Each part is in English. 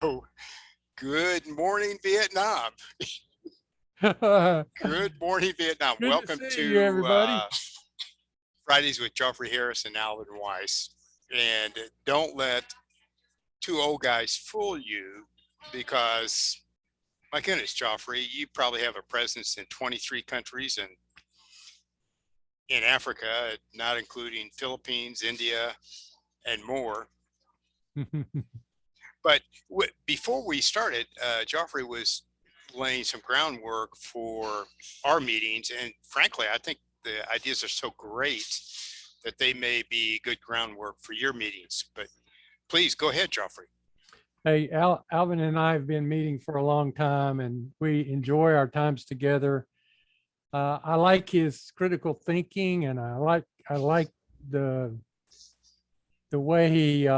So, good morning, Vietnam. Good Good morning, Vietnam. to Welcome see you, to everybody. Fridays with Geoffrey Harris and Alvin Weiss. And don't let two old guys fool you because, my goodness, Geoffrey, you probably have a presence in 23 countries and in Africa, not including Philippines, India, and more. But before we started, Geoffrey was laying some groundwork for our meetings. And frankly, I think the ideas are so great that they may be good groundwork for your meetings. But please go ahead, Geoffrey. Hey, Alvin and I have been meeting for a long time, and we enjoy our times together. I like his critical thinking, and I like the way he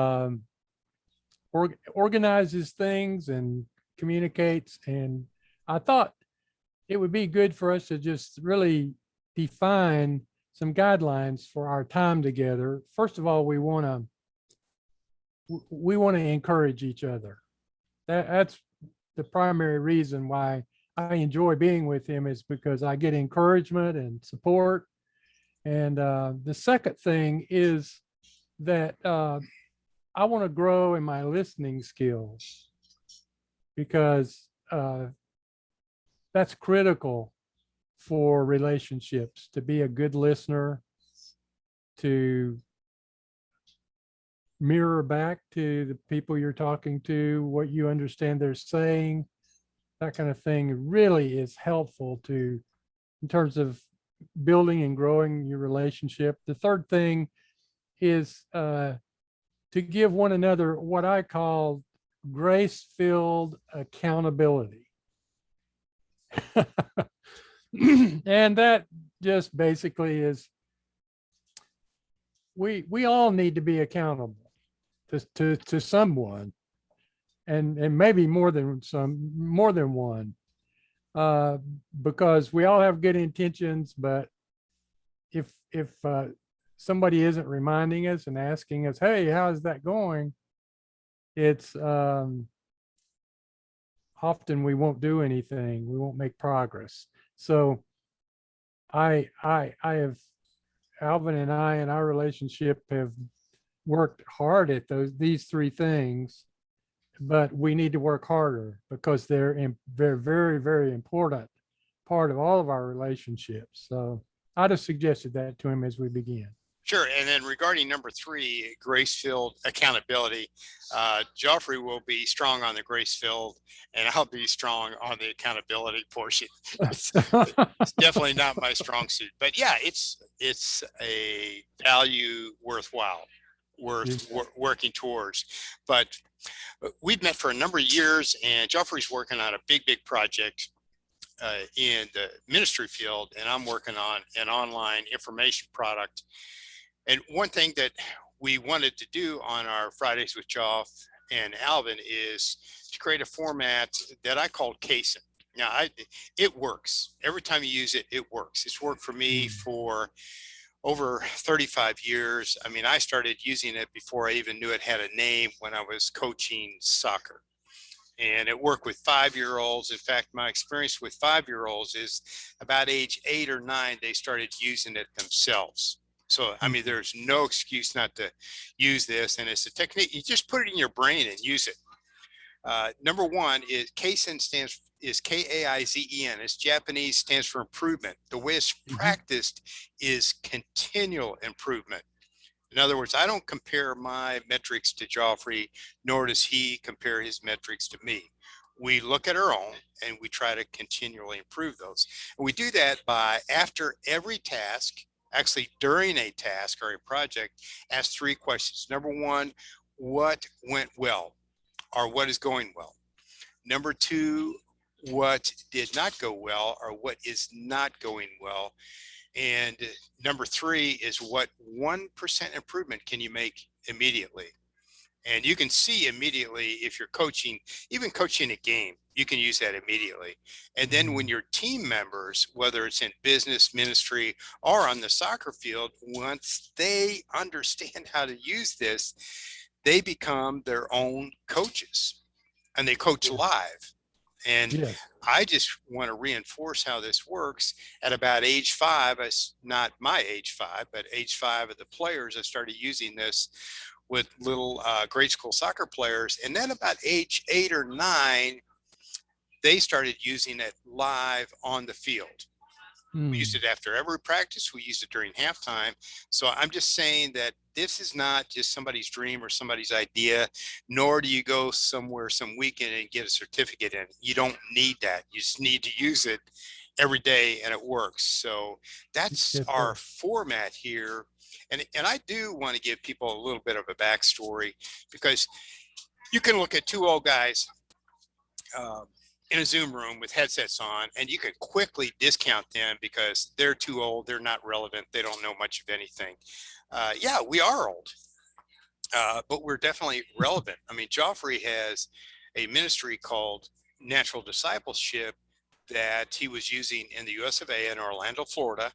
organizes things and communicates. And I thought it would be good for us to just really define some guidelines for our time together. First of all, we want to encourage each other. That's the primary reason why I enjoy being with him, is because I get encouragement and support. And the second thing is that I want to grow in my listening skills, because that's critical for relationships, to be a good listener, to mirror back to the people you're talking to what you understand they're saying. That kind of thing really is helpful in terms of building and growing your relationship. The third thing is to give one another what I call grace-filled accountability. And that just basically is, we all need to be accountable to someone, and maybe more than one, because we all have good intentions. But if somebody isn't reminding us and asking us, hey, how's that going, it's often we won't do anything, we won't make progress. So I have, Alvin and I in our relationship have worked hard at these three things, but we need to work harder, because they're very, very important part of all of our relationships. So I just suggested that to him as we begin. Sure. And then regarding number 3, grace-filled accountability, Geoffrey will be strong on the grace-filled, and I'll be strong on the accountability portion. It's definitely not my strong suit, but yeah, it's a value worth working towards. But we've met for a number of years, and Geoffrey's working on a big project in the ministry field, and I'm working on an online information product. And one thing that we wanted to do on our Fridays with Geoff and Alvin is to create a format that I called KaiZen. Now, it works. Every time you use it, it works. It's worked for me for over 35 years. I mean, I started using it before I even knew it had a name, when I was coaching soccer. And it worked with 5-year-olds. In fact, my experience with 5-year-olds is about age 8 or 9, they started using it themselves. So, I mean, there's no excuse not to use this. And it's a technique. You just put it in your brain and use it. Number 1 is KaiZen is KaiZen. It's Japanese, stands for improvement. The way it's practiced is continual improvement. In other words, I don't compare my metrics to Geoffrey, nor does he compare his metrics to me. We look at our own and we try to continually improve those. And we do that by, after every task, actually during a task or a project, ask 3 questions. Number 1, what went well, or what is going well? Number 2, what did not go well, or what is not going well? And number 3 is, what 1% improvement can you make immediately? And you can see immediately if you're coaching, even coaching a game, you can use that immediately. And then when your team members, whether it's in business, ministry, or on the soccer field, once they understand how to use this, they become their own coaches. and they coach Yeah. live. And Yes. I just want to reinforce how this works. At about age 5, not my age 5, but age 5 of the players, I started using this with little grade school soccer players. And then about age 8 or 9, they started using it live on the field. We used Mm. it after every practice. We used it during halftime. So I'm just saying that this is not just somebody's dream or somebody's idea, nor do you go somewhere some weekend and get a certificate in it. You don't need that. You just need to use it every day and it works. So that's Yes, our sir. format here. And I do want to give people a little bit of a backstory, because you can look at two old guys in a Zoom room with headsets on, and you can quickly discount them because they're too old, they're not relevant, they don't know much of anything. Yeah, we are old, but we're definitely relevant. I mean, Joffrey has a ministry called Natural Discipleship that he was using in the US of A in Orlando, Florida.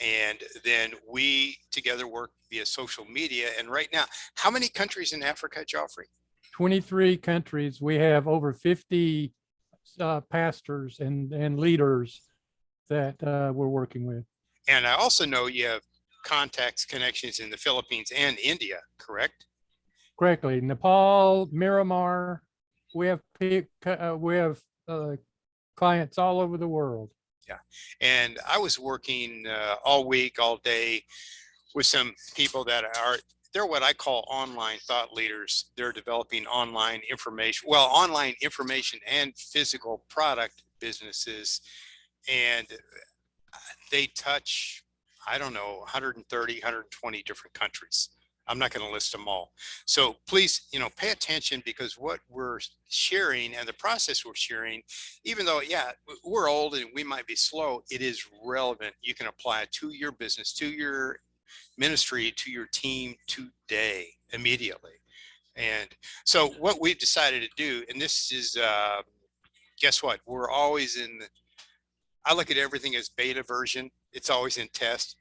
And then we together work via social media. And right now, how many countries in Africa, Joffrey? 23 countries. We have over 50 pastors and leaders that we're working with. And I also know you have contacts, connections in the Philippines and India, correct? Correctly. Nepal, Myanmar. We have clients all over the world. Yeah. And I was working all week, all day with some people that they're what I call online thought leaders. They're developing online information and physical product businesses. And they touch, I don't know, 130, 120 different countries. I'm not going to list them all. So please, pay attention, because what we're sharing and the process we're sharing, even though, yeah, we're old and we might be slow, it is relevant. You can apply it to your business, to your ministry, to your team today, immediately. And so what we've decided to do, and this is, guess what? We're always I look at everything as beta version. It's always in test.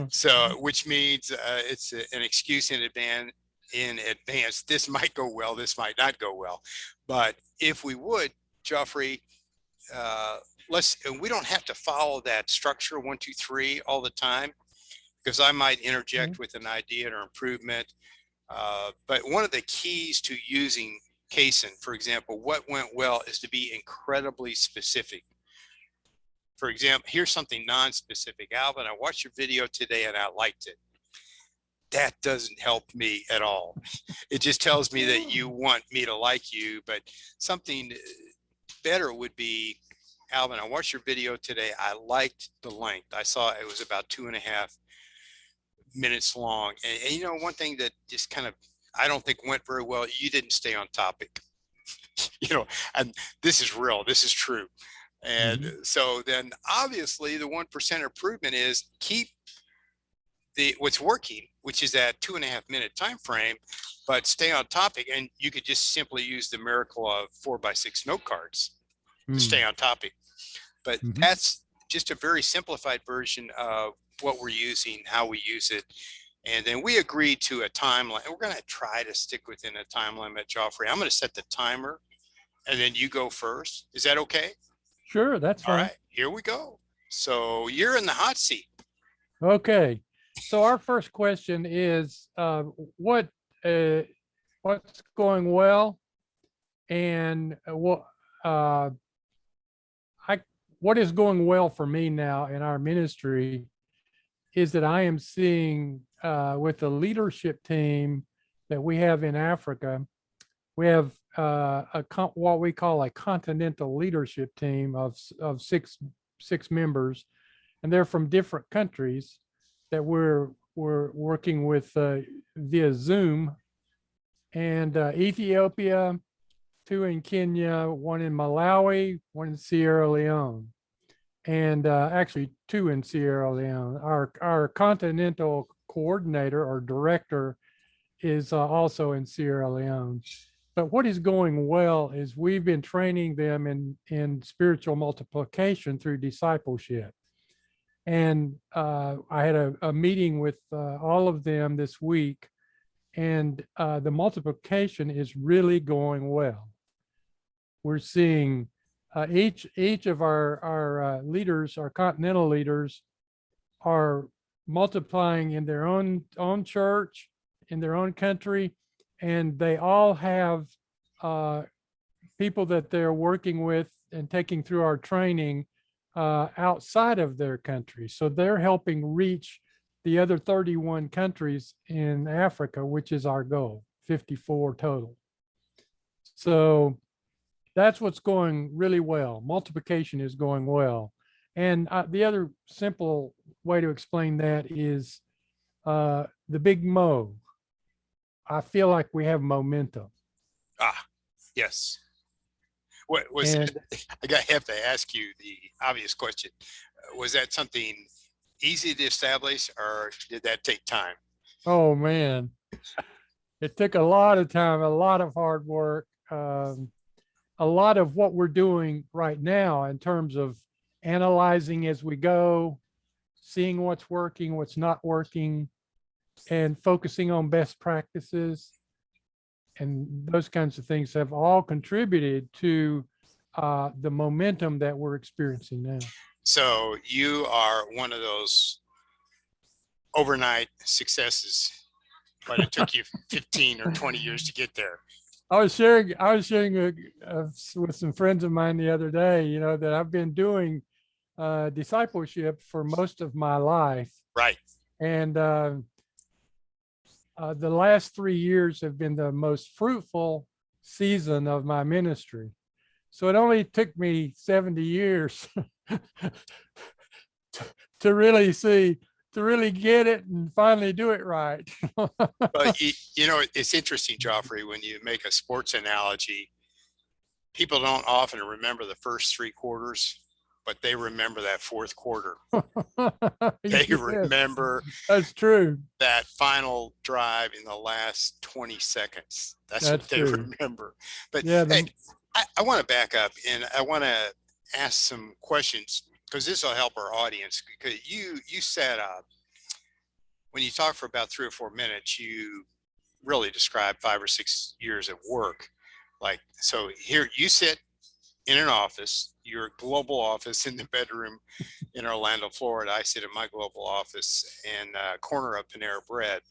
So, which means it's an excuse in advance. This might go well, this might not go well. But if we would, Joffrey, and we don't have to follow that structure 1, 2, 3 all the time, because I might interject with an idea or improvement. But one of the keys to using KaiZen, for example, what went well is to be incredibly specific. For example, here's something non-specific. Alvin, I watched your video today and I liked it. That doesn't help me at all. It just tells me that you want me to like you, but something better would be, Alvin, I watched your video today. I liked the length. I saw it was about 2.5 minutes long. And one thing that just kind of, I don't think went very well, you didn't stay on topic. And this is real, this is true. And so then obviously the 1% improvement is keep what's working, which is that 2.5 minute time frame, but stay on topic. And you could just simply use the miracle of 4x6 note cards to stay on topic. But that's just a very simplified version of what we're using, how we use it. And then we agreed to a time limit. We're going to try to stick within a time limit, Joffrey. I'm going to set the timer and then you go first. Is that okay? Sure, that's fine. All right, here we go. So you're in the hot seat. Okay. So our first question is, what's going well, and what is going well for me now in our ministry is that I am seeing with the leadership team that we have in Africa, we have what we call a continental leadership team of six members, and they're from different countries that we're working with via Zoom. And Ethiopia, 2 in Kenya, 1 in Malawi, 1 in Sierra Leone, and actually 2 in Sierra Leone. Our continental coordinator or director is also in Sierra Leone. But what is going well is we've been training them in spiritual multiplication through discipleship. And I had a meeting with all of them this week, and the multiplication is really going well. we're seeing each of our leaders, our continental leaders, are multiplying in their own church, in their own country, and they all have people that they're working with and taking through our training outside of their country. So they're helping reach the other 31 countries in Africa, which is our goal, 54 total. So that's what's going really well. Multiplication is going well. And the other simple way to explain that is the big Mo. I feel like we have momentum. Ah, yes. What was And have to ask you the obvious question. Was that something easy to establish, or did that take time? oh man, it took a lot of time, a lot of hard work, a lot of what we're doing right now in terms of analyzing as we go, seeing what's working, what's not working, and focusing on best practices. And those kinds of things have all contributed to the momentum that we're experiencing now. So you are one of those overnight successes, but it took you 15 or 20 years to get there. I was sharing with some friends of mine the other day, you know, that I've been doing discipleship for most of my life. Right. And the last 3 years have been the most fruitful season of my ministry. So it only took me 70 years to really get it and finally do it right. But you know, it's interesting, Geoffrey, when you make a sports analogy, people don't often remember the first 3 quarters, but they remember that fourth quarter. They Yes, remember that's true. that final drive in the last 20 seconds. That's what they true. remember. But Yeah, hey, I want to back up and I want to ask some questions, because this will help our audience. Because you set up, when you talk for about 3 or 4 minutes, you really describe 5 or 6 years of work. Like, so here you sit in an office, your global office in the bedroom in Orlando, Florida. I sit in my global office in corner of Panera Bread.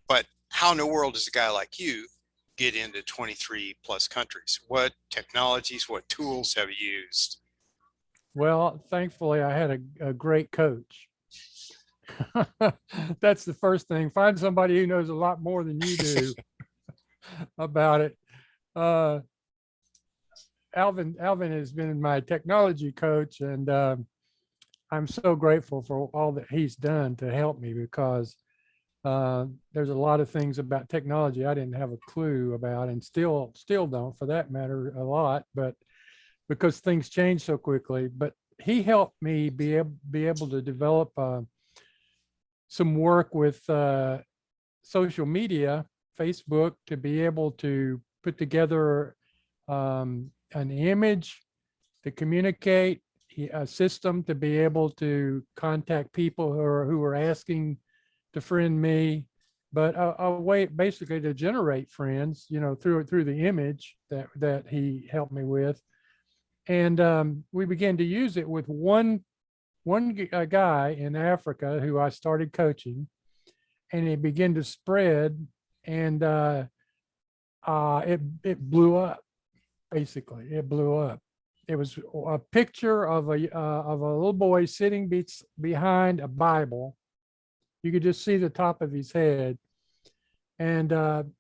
But how in the world does a guy like you get into 23 plus countries? What technologies, what tools have you used? well, thankfully I had a great coach. That's the first thing. Find somebody who knows a lot more than you do about it. Alvin has been my technology coach, and I'm so grateful for all that he's done to help me, because there's a lot of things about technology I didn't have a clue about, and still don't, for that matter, a lot, but because things change so quickly. But he helped me be able to develop some work with social media, Facebook, to be able to put together an image to communicate, a system to be able to contact people who are asking to friend me, but a way basically to generate friends, you know, through the image that he helped me with. And we began to use it with one guy in Africa who I started coaching, and it began to spread, and it blew up. Basically, it blew up. It was a picture of a little boy sitting behind a Bible. You could just see the top of his head, and on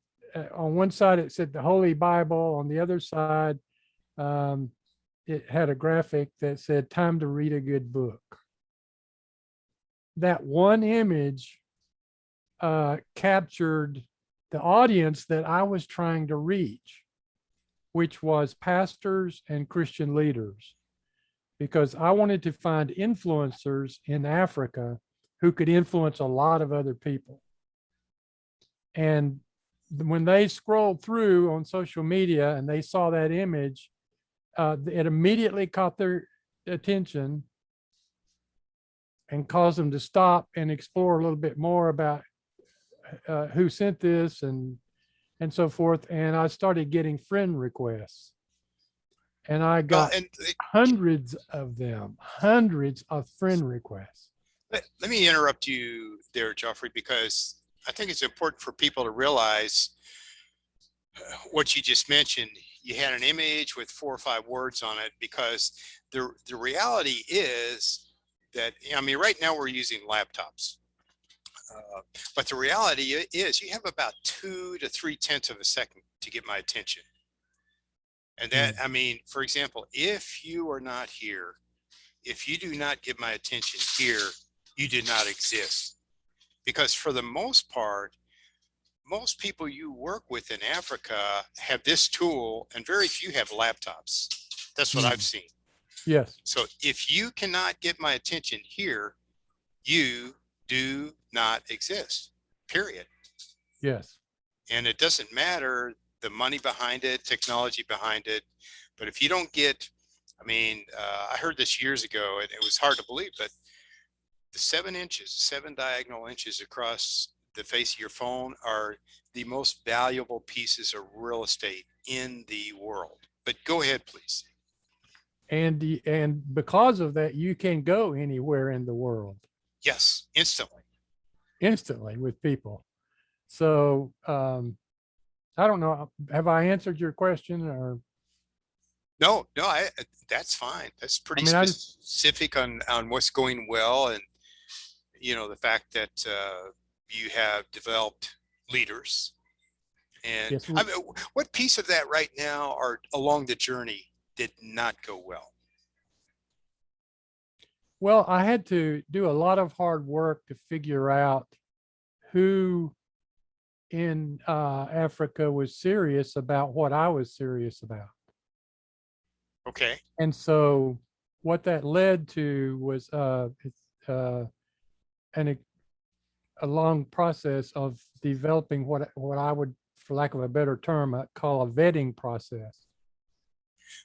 one side it said the Holy Bible. On the other side, it had a graphic that said "Time to read a good book." That one image captured the audience that I was trying to reach, which was pastors and Christian leaders, because I wanted to find influencers in Africa who could influence a lot of other people. And when they scrolled through on social media and they saw that image, it immediately caught their attention and caused them to stop and explore a little bit more about who sent this and and so forth. And I started getting friend requests, and I Well, got and hundreds of them, hundreds of friend requests. let me interrupt you there, Geoffrey, because I think it's important for people to realize what you just mentioned. You had an image with 4 or 5 words on it, because the reality is that, I mean, right now we're using laptops, but the reality is you have about 2 to 3 tenths of a second to get my attention. And that, I mean, for example, if you are not here, if you do not get my attention here, you did not exist. Because for the most part, most people you work with in Africa have this tool, and very few have laptops. That's what I've seen. Yes. So if you cannot get my attention here, you do not exist, period. Yes. And it doesn't matter the money behind it, technology behind it. But if you don't get, I mean, I heard this years ago, and it was hard to believe, but the 7 diagonal inches across the face of your phone are the most valuable pieces of real estate in the world. But go ahead, please. And because of that, you can go anywhere in the world Yes, instantly with people. So I don't know. Have I answered your question? Or No, that's fine. That's pretty I mean, specific on what's going well, and the fact that you have developed leaders. And yes, I mean, what piece of that right now are along the journey did not go well? well, I had to do a lot of hard work to figure out who in Africa was serious about what I was serious about. Okay. And so what that led to was an, a long process of developing what I would, for lack of a better term, call a vetting process.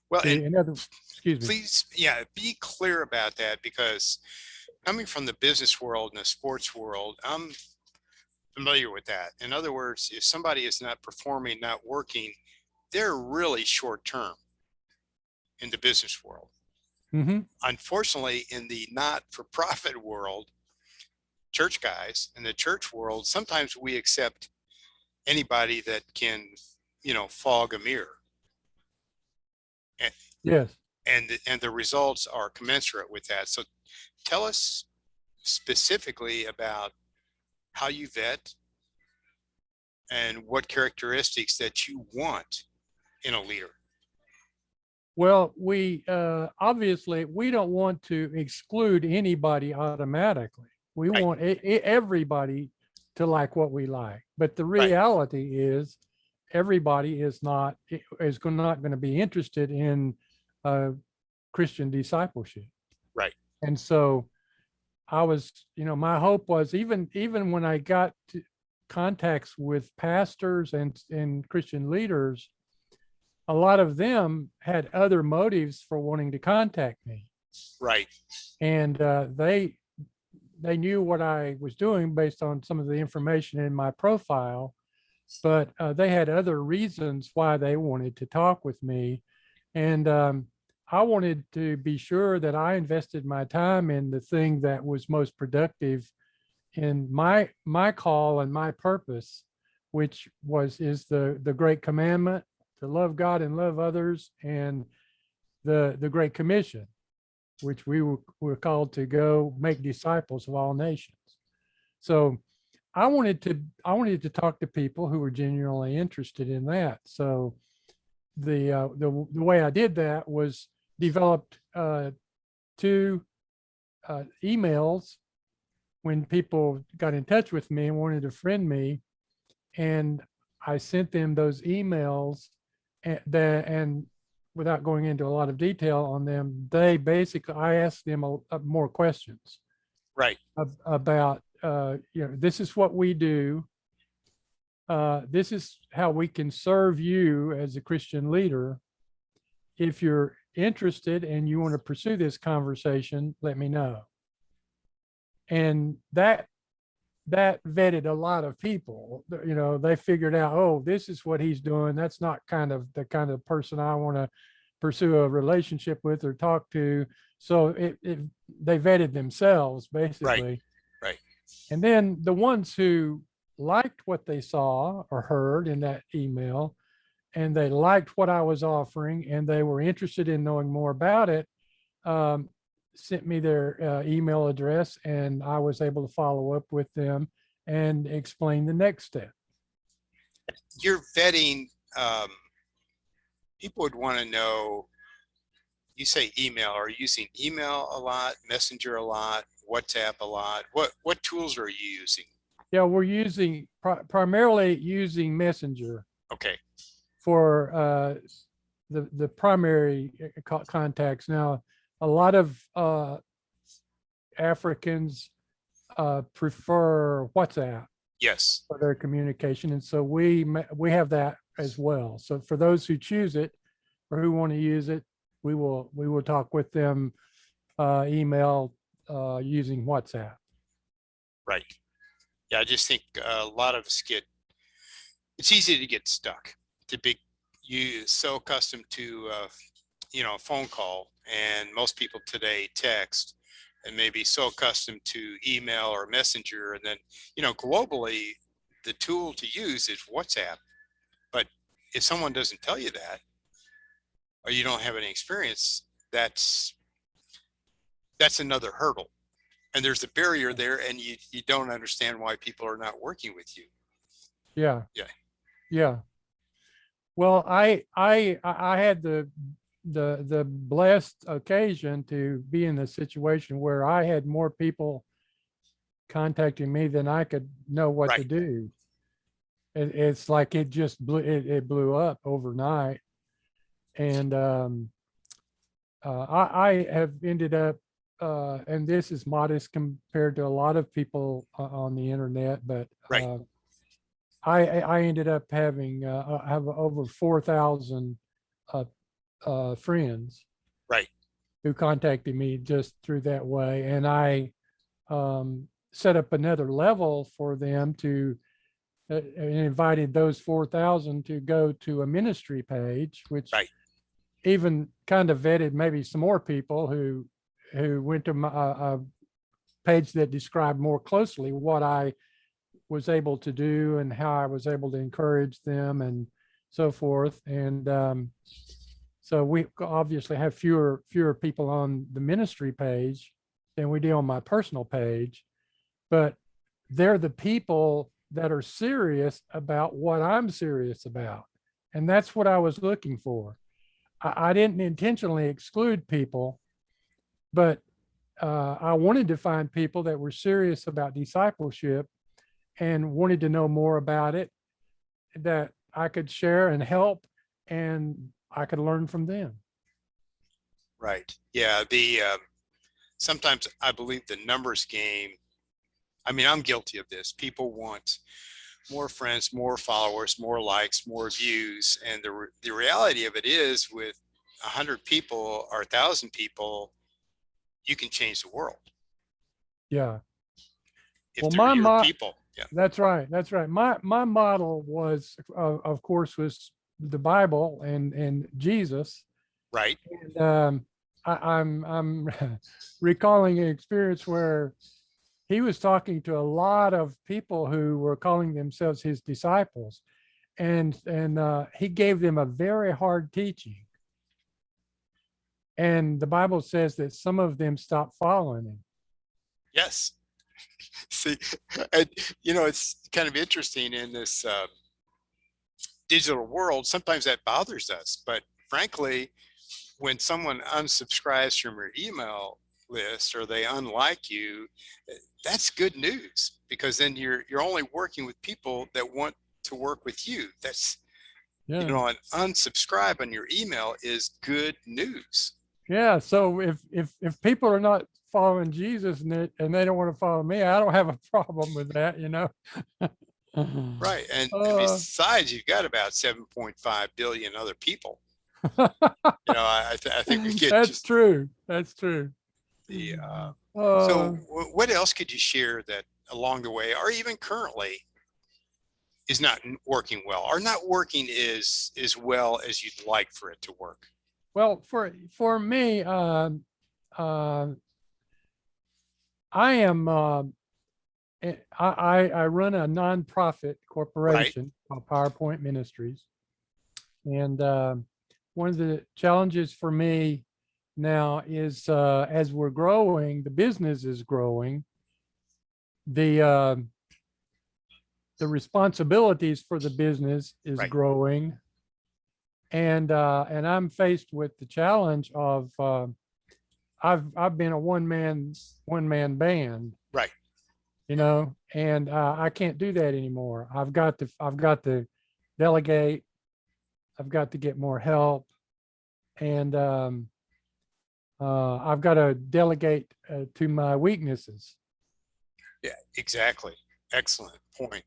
Well, and excuse me. please, yeah, be clear about that, because coming from the business world and the sports world, I'm familiar with that. In other words, if somebody is not performing, not working, they're really short term in the business world. Mm-hmm. Unfortunately, in the not-for-profit world, church guys in the church world, sometimes we accept anybody that can, fog a mirror. And, Yes. and the results are commensurate with that. So tell us specifically about how you vet and what characteristics that you want in a leader. Well, we obviously we don't want to exclude anybody automatically. We Right. want everybody to like what we like. But the Right. reality is everybody is not going to be interested in Christian discipleship. Right. And so I was, my hope was even when I got to contacts with pastors and Christian leaders, a lot of them had other motives for wanting to contact me. Right. And they knew what I was doing based on some of the information in my profile, but they had other reasons why they wanted to talk with me. And I wanted to be sure that I invested my time in the thing that was most productive in my call and my purpose, which is the great commandment to love God and love others, and the Great Commission, which we were called to go make disciples of all nations. So I wanted to talk to people who were genuinely interested in that. So the way I did that was developed 2 emails when people got in touch with me and wanted to friend me, and I sent them those emails, and without going into a lot of detail on them, I asked them more questions. Right. About this is what we do. This is how we can serve you as a Christian leader. If you're interested and you want to pursue this conversation, let me know. And that that vetted a lot of people. They figured out, oh, this is what he's doing. That's not the kind of person I want to pursue a relationship with or talk to. So they vetted themselves Right. basically. Right. And then the ones who liked what they saw or heard in that email, and they liked what I was offering, and they were interested in knowing more about it, um, sent me their email address, and I was able to follow up with them and explain the next step. You're vetting, people would want to know, you say email, are you using email a lot, Messenger a lot, WhatsApp a lot? What tools are you using? Yeah, we're using primarily using Messenger Okay. for the primary contacts. Now, a lot of Africans prefer WhatsApp Yes. for their communication, and so we have that as well. So for those who choose it or who want to use it, we will talk with them email using WhatsApp. Right. Yeah, I just think a lot of us it's easy to get stuck. To be you so accustomed to a phone call, and most people today text, and maybe so accustomed to email or messenger, and then globally the tool to use is WhatsApp. But if someone doesn't tell you that, or you don't have any experience, that's another hurdle, and there's a barrier there, and you don't understand why people are not working with you. Yeah. Yeah. Yeah. Well, I had the blessed occasion to be in a situation where I had more people contacting me than I could know what to do. It's like it just blew up overnight. And I have ended up, and this is modest compared to a lot of people on the internet, but Right. I ended up having have over 4,000 friends Right. who contacted me just through that way. And I set up another level for them to invited those 4,000 to go to a ministry page, which Right. even kind of vetted maybe some more people who went to a page that described more closely what I was able to do and how I was able to encourage them and so forth. And so we obviously have fewer people on the ministry page than we do on my personal page, but they're the people that are serious about what I'm serious about. And that's what I was looking for. I didn't intentionally exclude people, but I wanted to find people that were serious about discipleship and wanted to know more about it, that I could share and help, and I could learn from them. Right. Yeah. Sometimes I believe the numbers game. I mean, I'm guilty of this. People want more friends, more followers, more likes, more views, and the reality of it is, with 100 people or 1,000 people, you can change the world. Yeah. If they're your people. Yeah. That's right. That's right. My model was, of course, was the Bible and Jesus. Right. And I'm recalling an experience where he was talking to a lot of people who were calling themselves his disciples, and he gave them a very hard teaching. And the Bible says that some of them stopped following him. Yes. See, and it's kind of interesting in this digital world. Sometimes that bothers us, but frankly, when someone unsubscribes from your email list or they unlike you, that's good news, because then you're only working with people that want to work with you. That's an unsubscribe on your email is good news. Yeah. So if people are not following Jesus and they don't want to follow me, I don't have a problem with that, Right. And besides, you've got about 7.5 billion other people. I think we get that's true. That's true. so what else could you share that along the way, or even currently, is not working well, or not working as well as you'd like for it to work? Well, for me, I am I run a nonprofit Right, corporation called PowerPoint Ministries, and one of the challenges for me now is as we're growing, the business is growing, the the responsibilities for the business is right. growing, and I'm faced with the challenge of I've been a one man band, Right. and I can't do that anymore. I've got to delegate. I've got to get more help, and I've got to delegate to my weaknesses. Yeah, exactly. Excellent point.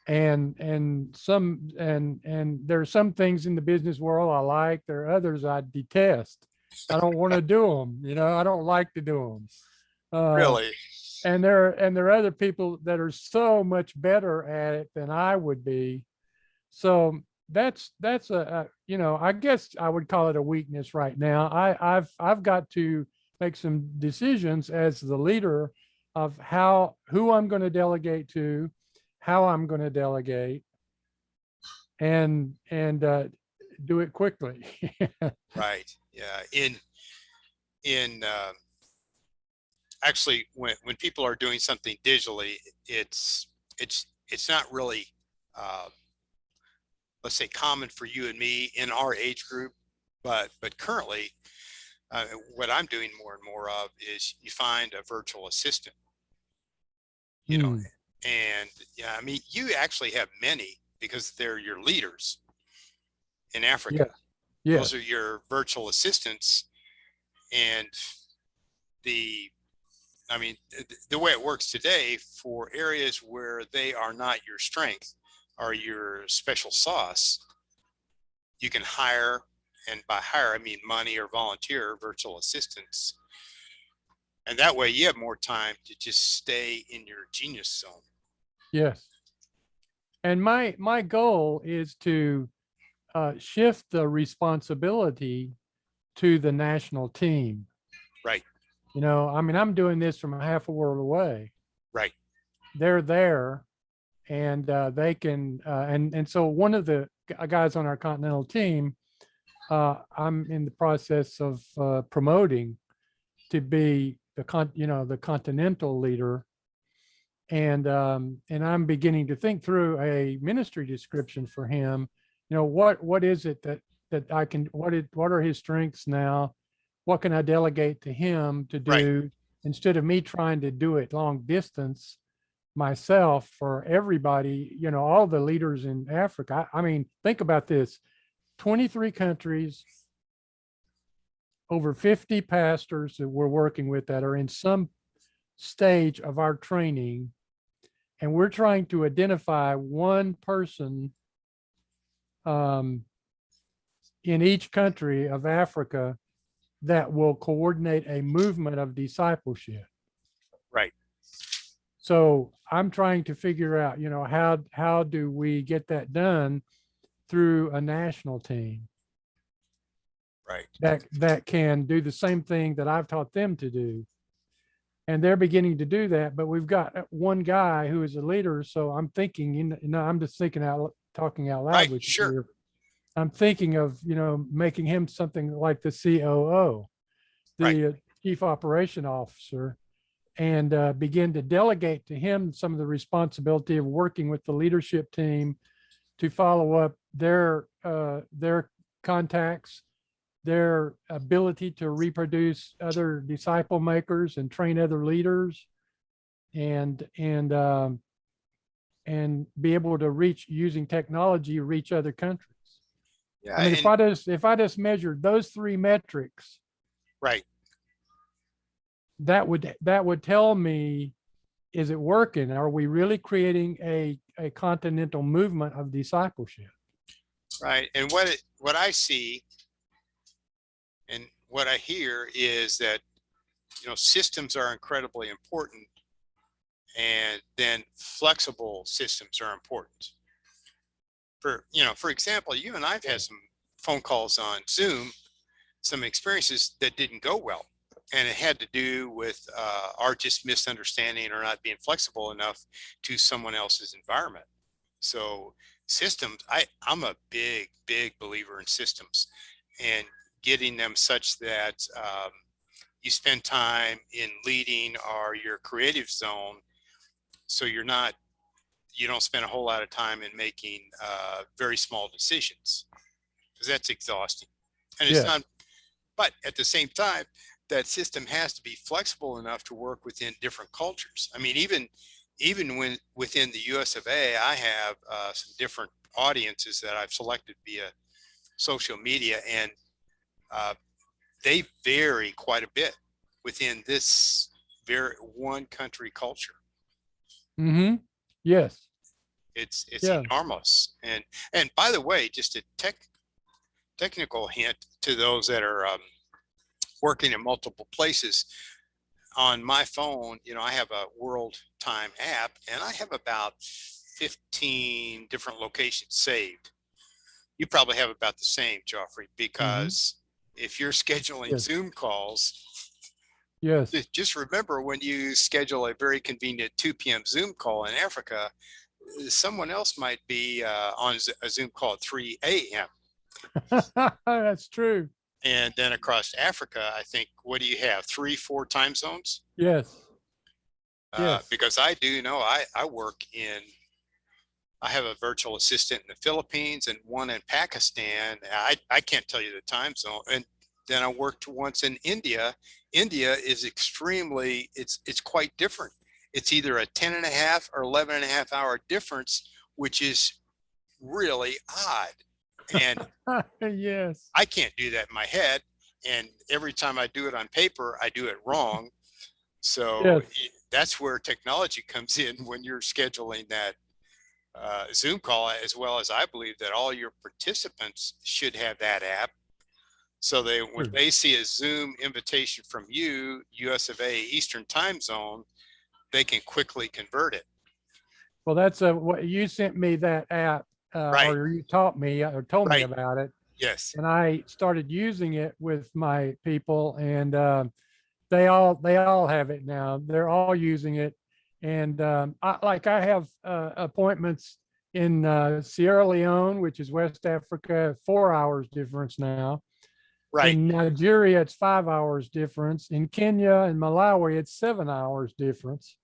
And there are some things in the business world I like. There are others I detest. I don't want to do them. I don't like to do them. Really? And there are other people that are so much better at it than I would be. So that's I guess I would call it a weakness right now. I've got to make some decisions as the leader of who I'm going to delegate to, how I'm going to delegate, and do it quickly. Right. Yeah. In actually, when people are doing something digitally, it's not really, uh, let's say, common for you and me in our age group, but currently, what I'm doing more and more of is you find a virtual assistant, you know, Hmm. and yeah, I mean, you actually have many because they're your leaders in Africa. Yes. Those are Yes. your virtual assistants, and the I mean, the way it works today for areas where they are not your strength or your special sauce, you can hire, and by hire, I mean money or volunteer virtual assistants. And that way you have more time to just stay in your genius zone. Yes. And my goal is to shift the responsibility to the national team. Right, I mean, I'm doing this from a half a world away. right, They're there, and they can. And so one of the guys on our continental team, I'm in the process of promoting to be the continental leader, and I'm beginning to think through a ministry description for him. What is it that I can? What are his strengths now? What can I delegate to him to right. do instead of me trying to do it long distance myself for everybody, all the leaders in Africa. I mean, think about this: 23 countries, over 50 pastors that we're working with that are in some stage of our training, and we're trying to identify one person um, in each country of Africa that will coordinate a movement of discipleship. Right, So I'm trying to figure out, how do we get that done through a national team right, that can do the same thing that I've taught them to do. And they're beginning to do that, but we've got one guy who is a leader. So I'm thinking, I'm just talking out loud right. with you Sure. here. I'm thinking of, making him something like the COO, Right, the chief operation officer, and begin to delegate to him some of the responsibility of working with the leadership team to follow up their contacts, their ability to reproduce other disciple makers and train other leaders, and be able to reach other countries. yeah. I mean, if And I just measured those three metrics, right, that would tell me, is it working? Are we really creating a continental movement of discipleship? right. And what I see and what I hear is that, systems are incredibly important, And then flexible systems are important. For example, you and I've had some phone calls on Zoom, some experiences that didn't go well. And it had to do with our just misunderstanding or not being flexible enough to someone else's environment. So systems, I'm a big believer in systems and getting them such that you spend time in leading or your creative zone. So you don't spend a whole lot of time in making very small decisions, because that's exhausting. And it's Yeah. not, but at the same time, that system has to be flexible enough to work within different cultures. I mean, even when within the US of A, I have some different audiences that I've selected via social media, and they vary quite a bit within this very one country culture. Mm-hmm. Yes. It's Yeah. enormous. And by the way, just a technical hint to those that are working in multiple places. On my phone, I have a world time app, and I have about 15 different locations saved. You probably have about the same, Geoffrey, because if you're scheduling Yes. Zoom calls, Yes. just remember, when you schedule a very convenient 2 p.m. Zoom call in Africa, someone else might be on a Zoom call at 3 a.m. That's true. And then across Africa, I think, what do you have? 3, 4 time zones? Yes. Yes. Because I do know I have a virtual assistant in the Philippines and one in Pakistan. I can't tell you the time zone. And then I worked once in India. India is it's quite different. It's either a 10.5 or 11.5 hour difference, which is really odd. And Yes. I can't do that in my head. And every time I do it on paper, I do it wrong. So Yes. that's where technology comes in when you're scheduling that Zoom call, as well as I believe that all your participants should have that app. So when they see a Zoom invitation from you, US of A, Eastern time zone, they can quickly convert it. Well, that's what you sent me that app, Right. or you taught me or told me Right. about it. Yes. And I started using it with my people, and they all have it now. They're all using it. And I have appointments in Sierra Leone, which is West Africa, 4 hours difference now. Right. In Nigeria, it's 5 hours difference. In Kenya and Malawi, it's 7 hours difference.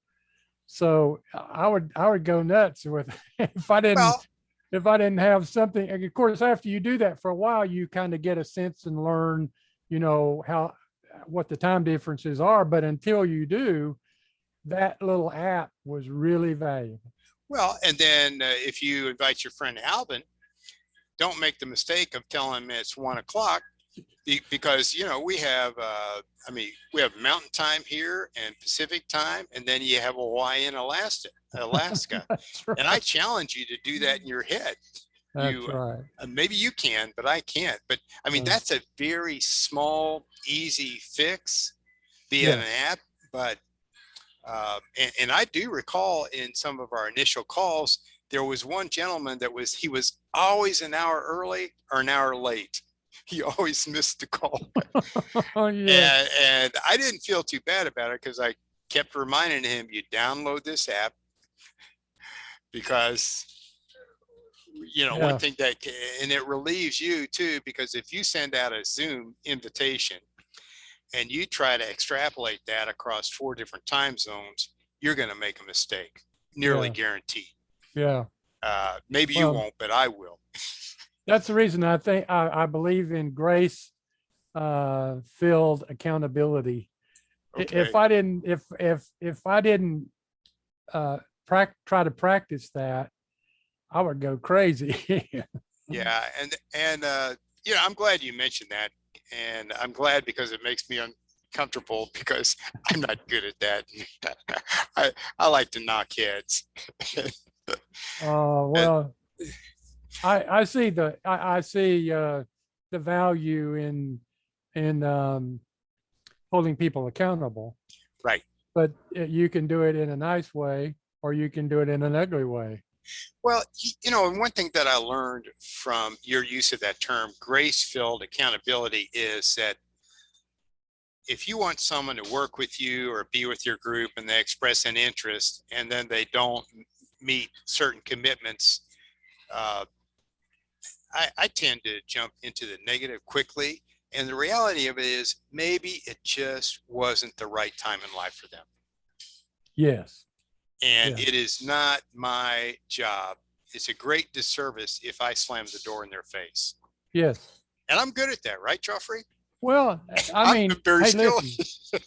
So I would go nuts with if I didn't have something. And of course, after you do that for a while, you kind of get a sense and learn, what the time differences are. But until you do, that little app was really valuable. Well, and then if you invite your friend Alvin, don't make the mistake of telling him it's 1 o'clock, because we have we have mountain time here and Pacific time, and then you have Hawaii and Alaska. Right. And I challenge you to do that in your head. That's right. Maybe you can, but I can't. But I mean, that's a very small, easy fix via an app. But and I do recall in some of our initial calls, there was one gentleman he was always an hour early or an hour late. He always missed the call. Yeah. And I didn't feel too bad about it, because I kept reminding him, you download this app, because one thing and it relieves you too, because if you send out a Zoom invitation and you try to extrapolate that across 4 different time zones, you're going to make a mistake, nearly guaranteed. Yeah. Maybe you won't, but I will. That's the reason I think I believe in grace filled accountability. Okay. If I didn't try to practice that, I would go crazy. Yeah. And I'm glad you mentioned that. And I'm glad, because it makes me uncomfortable, because I'm not good at that. I like to knock heads. Well, I see the value in holding people accountable. Right. but you can do it in a nice way, or you can do it in an ugly way. Well, you know, and one thing that I learned from your use of that term, grace-filled accountability, is that if you want someone to work with you or be with your group and they express an interest and then they don't meet certain commitments, uh, I tend to jump into the negative quickly. And the reality of it is maybe it just wasn't the right time in life for them. Yes. And Yeah. it is not my job. It's a great disservice if I slam the door in their face. Yes. And I'm good at that, right, Joffrey? Well, I I'm mean, very hey, skilled. listen,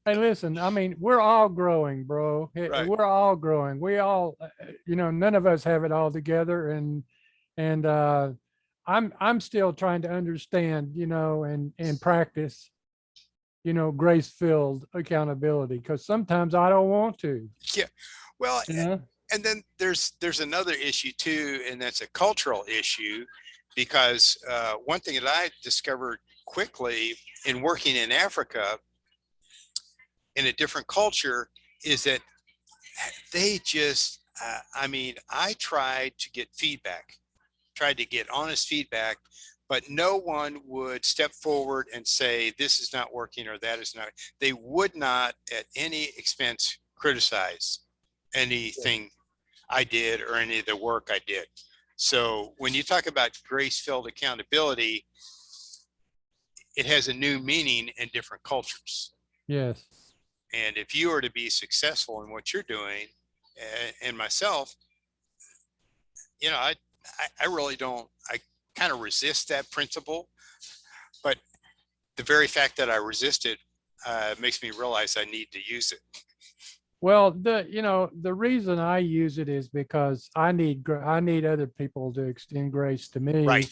hey, listen, I mean, we're all growing, bro. Right. We're all growing. We all, none of us have it all together. And I'm still trying to understand, and practice, grace-filled accountability, because sometimes I don't want to, Yeah. Well, you know? and then there's another issue too, and that's a cultural issue, because one thing that I discovered quickly in working in Africa in a different culture is that they just, I mean, I tried to get feedback, tried to get honest feedback, but no one would step forward and say, this is not working or that is not. They would not at any expense criticize anything I did or any of the work I did. So when you talk about grace-filled accountability, it has a new meaning in different cultures. Yes. And if you are to be successful in what you're doing, and myself, I really don't, I kind of resist that principle, but the very fact that I resist it makes me realize I need to use it. Well, the reason I use it is because I need other people to extend grace to me Right.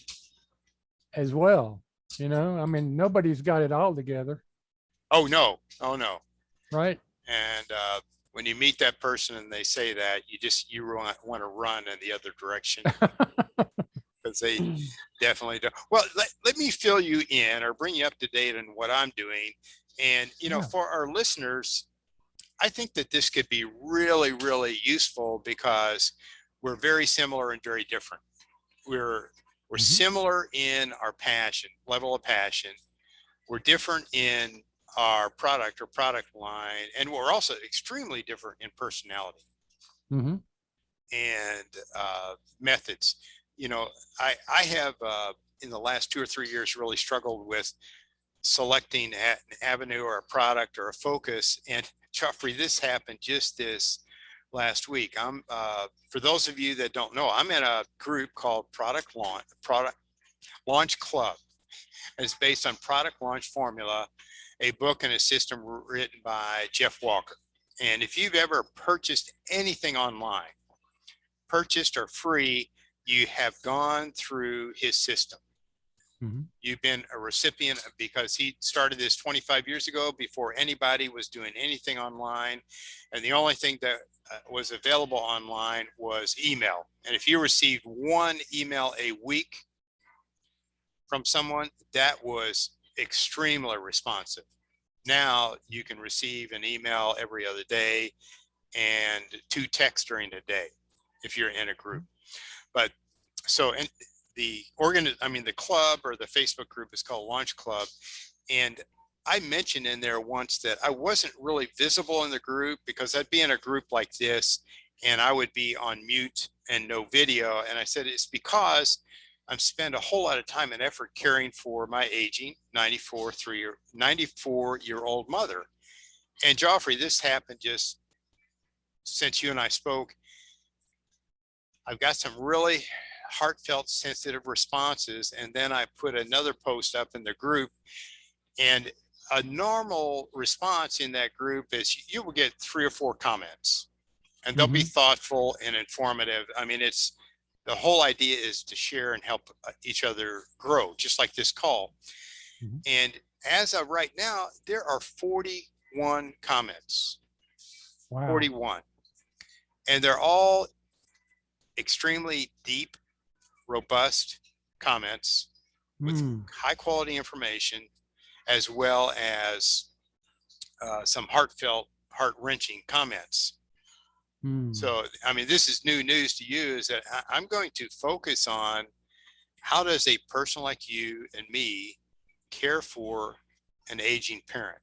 as well. I mean, nobody's got it all together, Oh, no. Oh, no. right? And when you meet that person and they say that, you want to run in the other direction, because they definitely don't. Well, let me fill you in or bring you up to date on what I'm doing. And, Yeah. for our listeners, I think that this could be really, really useful because we're very similar and very different. We're similar in our passion, level of passion. We're different in our product or product line, and we're also extremely different in personality Mm-hmm. and methods. I have in the last 2 or 3 years really struggled with selecting an avenue or a product or a focus. And Joffrey, this happened just this last week. I'm for those of you that don't know, I'm in a group called Product Launch Club. And it's based on Product Launch Formula, a book and a system written by Geoff Walker. And if you've ever purchased anything online, purchased or free, you have gone through his system. Mm-hmm. You've been a recipient because he started this 25 years ago before anybody was doing anything online. And the only thing that was available online was email. And if you received one email a week from someone, that was extremely responsive. Now you can receive an email every other day and 2 texts during the day if you're in a group. But so, and the club or the Facebook group is called Launch Club. And I mentioned in there once that I wasn't really visible in the group because I'd be in a group like this and I would be on mute and no video. And I said, it's because I'm spend a whole lot of time and effort caring for my aging 94-year-old mother. And Joffrey, this happened just since you and I spoke. I've got some really heartfelt, sensitive responses. And then I put another post up in the group, and a normal response in that group is you will get 3 or 4 comments, and they'll be thoughtful and informative. I mean, the whole idea is to share and help each other grow, just like this call. Mm-hmm. And as of right now, there are 41 comments. Wow. 41. And they're all extremely deep, robust comments with high quality information, as well as some heartfelt heart-wrenching comments. Hmm. So, I mean, this is new news to you, is that I'm going to focus on how does a person like you and me care for an aging parent.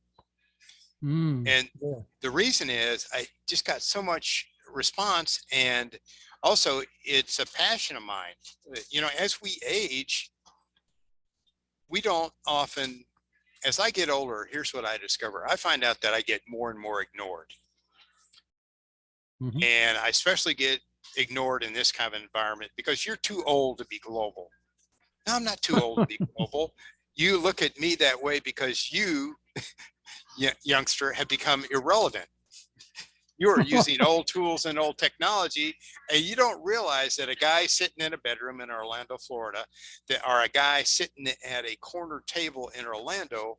Hmm. And Yeah. the reason is I just got so much response, and also it's a passion of mine. You know, as we age, we don't often, as I get older, here's what I discover. I find out that I get more and more ignored. Mhm. And I especially get ignored in this kind of environment because you're too old to be global. No, I'm not too old to be global. You look at me that way because you, youngster, have become irrelevant. You're using old tools and old technology, and you don't realize that a guy sitting in a bedroom in Orlando, Florida, or a guy sitting at a corner table in Orlando,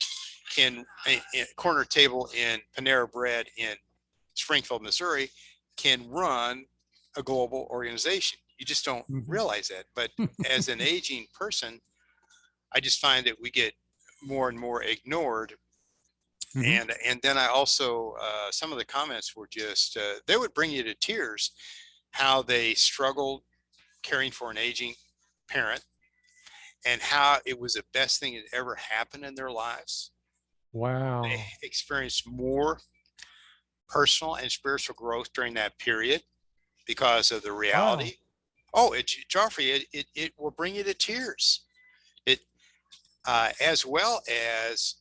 a corner table in Panera Bread in Springfield, Missouri, can run a global organization. You just don't Mhm. realize that. But as an aging person, I just find that we get more and more ignored. Mhm. And then I also, some of the comments were just, they would bring you to tears, how they struggled caring for an aging parent and how it was the best thing that ever happened in their lives. They Wow. experienced more personal and spiritual growth during that period because of the Wow. reality. Oh, Joffrey, it will bring you to tears. It, as well as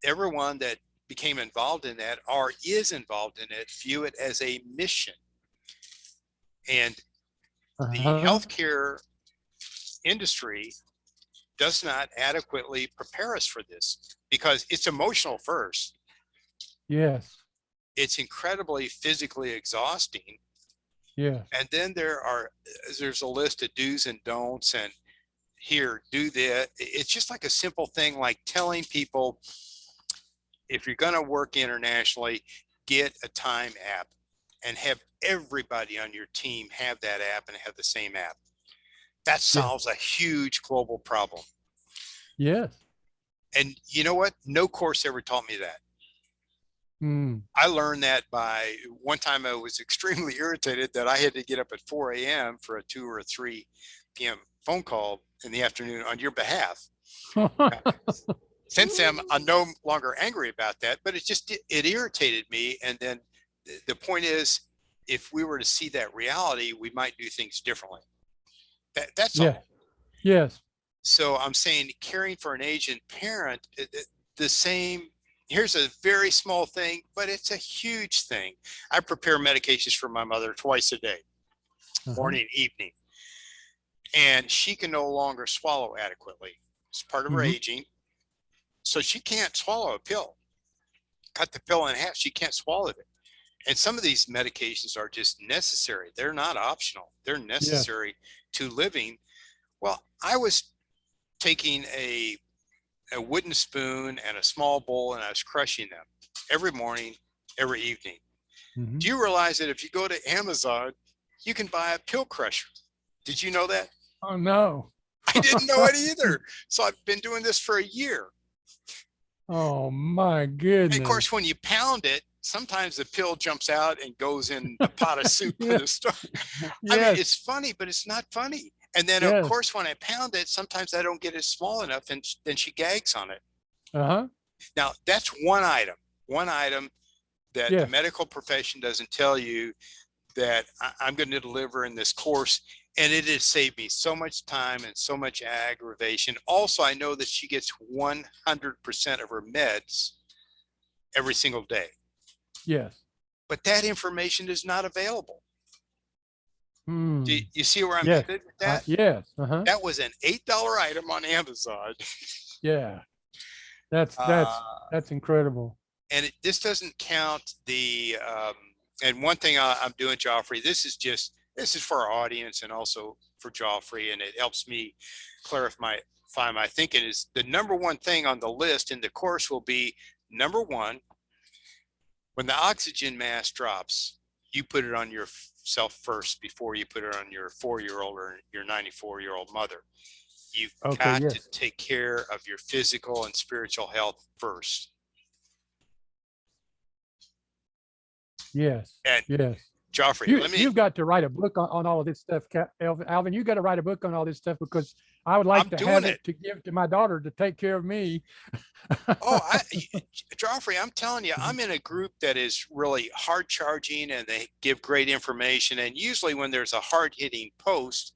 everyone that became involved in that or is involved in it, view it as a mission. And the Uh-huh. healthcare industry does not adequately prepare us for this because it's emotional first. Yes. It's incredibly physically exhausting. Yes. And then there's a list of do's and don'ts, and here, do that. It's just like a simple thing like telling people, if you're going to work internationally, get a time app and have everybody on your team have that app and have the same app. That Yes. solves a huge global problem. Yes. And you know what? No course ever taught me that. Mm. I learned that by one time I was extremely irritated that I had to get up at 4 a.m. for a 2 or a 3 p.m. phone call in the afternoon on your behalf. Since then, I'm no longer angry about that, but it irritated me. And then the point is, if we were to see that reality, we might do things differently. That's Yeah. all. Yes. So I'm saying caring for an aging parent, the same. Here's a very small thing, but it's a huge thing. I prepare medications for my mother twice a day, Uh-huh. morning, evening, and she can no longer swallow adequately. It's part of her Mhm. aging. So she can't swallow a pill. Cut the pill in half. She can't swallow it. And some of these medications are just necessary. They're not optional. They're Yes. necessary to living. Well, I was taking a wooden spoon and a small bowl, and I was crushing them every morning, every evening. Mhm. Do you realize that if you go to Amazon, you can buy a pill crusher? Did you know that? Oh no. I didn't know it either. So I've been doing this for a year. Oh my And of goodness. course, when you pound it, sometimes the pill jumps out and goes in the pot of soup for Yeah. the store. I mean, Yes. it's funny, but it's not funny. And then, of Yes. course, when I pound it, sometimes I don't get it small enough, and then she gags on it. Uh-huh. Now, that's one item that the Yes. medical profession doesn't tell you that I'm going to deliver in this course. And it has saved me so much time and so much aggravation. Also, I know that she gets 100% of her meds every single day, Yes. but that information is not available. Do Hmm. you see where I'm Yes. headed with that? Yes. Uh-huh. That was an $8 item on Amazon. Yeah. That's Uh, that's that's incredible. and this doesn't count and one thing I'm doing, Joffrey, this is for our audience and also for Joffrey, and it helps me clarify my thinking, is the number one thing on the list in the course will be, number one, when the oxygen mask drops, you put it on yourself first before you put it on your 4-year-old or your 94-year-old mother. You've Okay. got to Yes. take care of your physical and spiritual health first. Yes. And Yes. Joffrey, let me, You've got to write a book on all of this stuff, Alvin. You got to write a book on all this stuff because I would like I'm to doing have it. it to give to my daughter to take care of me. Oh, Joffrey, I'm telling you, I'm in a group that is really hard charging and they give great information. And usually when there's a hard hitting post,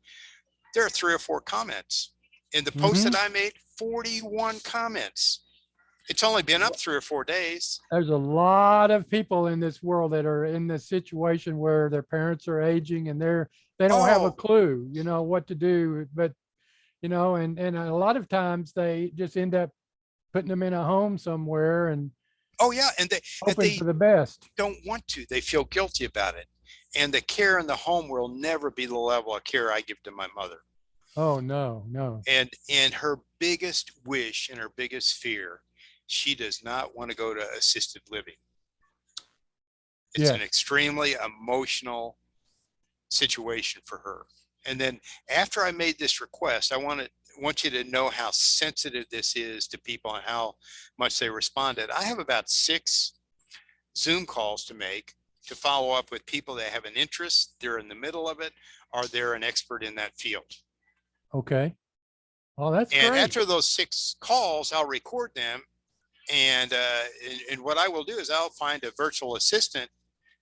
there are 3 or 4 comments. In the post Mhm. that I made, 41 comments. It's only been up 3 or 4 days. There's a lot of people in this world that are in this situation where their parents are aging and they don't have a Oh, clue, what to do. But and a lot of times they just end up putting them in a home somewhere and oh yeah. And hoping they for the best. don't want to. They feel guilty about it. And the care in the home will never be the level of care I give to my mother. Oh no, no. And her biggest wish and her biggest fear, she does not want to go to assisted living. It's an Yes. extremely emotional situation for her. And then after I made this request, I want you to know how sensitive this is to people and how much they responded. I have about 6 Zoom calls to make to follow up with people that have an interest, they're in the middle of it, or they're an expert in that field. Okay. Oh, that's And great. after those 6 calls, I'll record them. And what I will do is I'll find a virtual assistant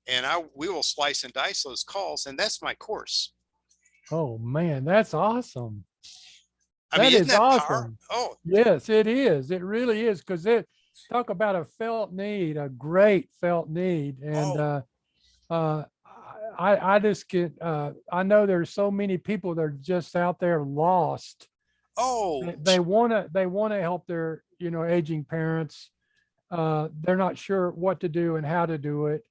and we will slice and dice those calls. And that's my course. Oh man, that's awesome. I That mean, isn't is that power? awesome. Oh, Yes, it is. It really is. Cause talk about a felt need, a great felt need. And, oh, uh, I just get, I know there's so many people that are just out there lost. oh, They want to help their, aging parents. They're not sure what to do and how to do it.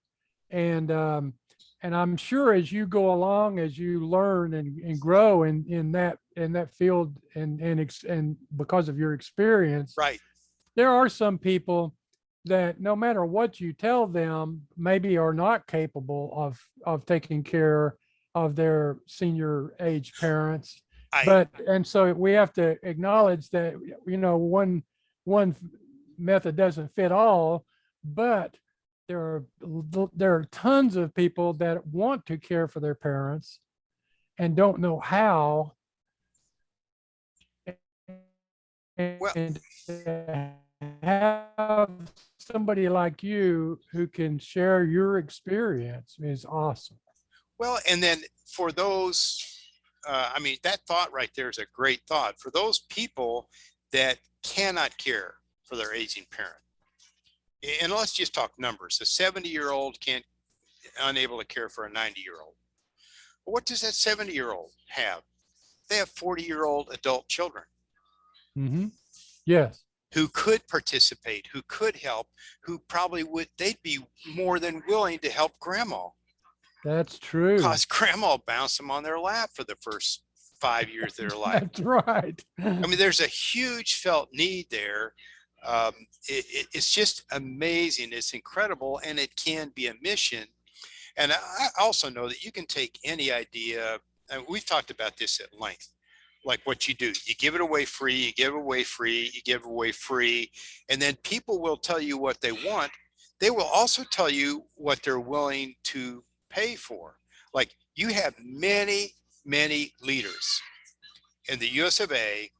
And, and I'm sure as you go along, as you learn and grow in that field and because of your experience, right. there are some people that no matter what you tell them, maybe are not capable of taking care of their senior age parents. I, And so we have to acknowledge that, one method doesn't fit all, but there are tons of people that want to care for their parents and don't know how, well, and have somebody like you who can share your experience is awesome. well, and then for those, I mean, that thought right there is a great thought for those people that cannot care for their aging parent. And let's just talk numbers. A 70-year-old can't unable to care for a 90-year-old. What does that 70-year-old have? They have 40-year-old adult children Mm-hmm. Yes, who could participate, who could help, who probably they'd be more than willing to help grandma that's true. because grandma bounced them on their lap for the first 5 years of their life. That's right. I mean, there's a huge felt need there. It's just amazing. It's incredible, and it can be a mission. And I also know that you can take any idea, and we've talked about this at length, like what you do. You give it away free, you give away free, you give away free, and then people will tell you what they want. They will also tell you what they're willing to pay for. Like you have many, many leaders in the US of A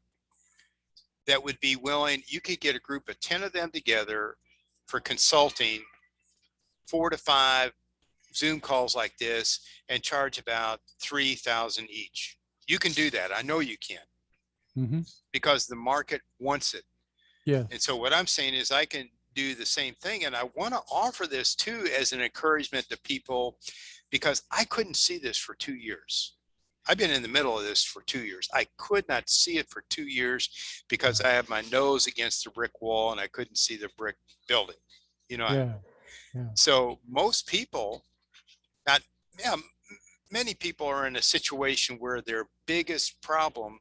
that would be willing, you could get a group of 10 of them together for consulting, 4 to 5 Zoom calls like this, and charge about 3,000 each. You can do that. I know you can, Mm-hmm. because the market wants it. Yeah. And so what I'm saying is I can do the same thing. And I want to offer this too as an encouragement to people, because I couldn't see this for 2 years. I've been in the middle of this for 2 years. I could not see it for 2 years because I had my nose against the brick wall and I couldn't see the brick building. Yeah. Yeah. So most people, not, yeah, many people are in a situation where their biggest problem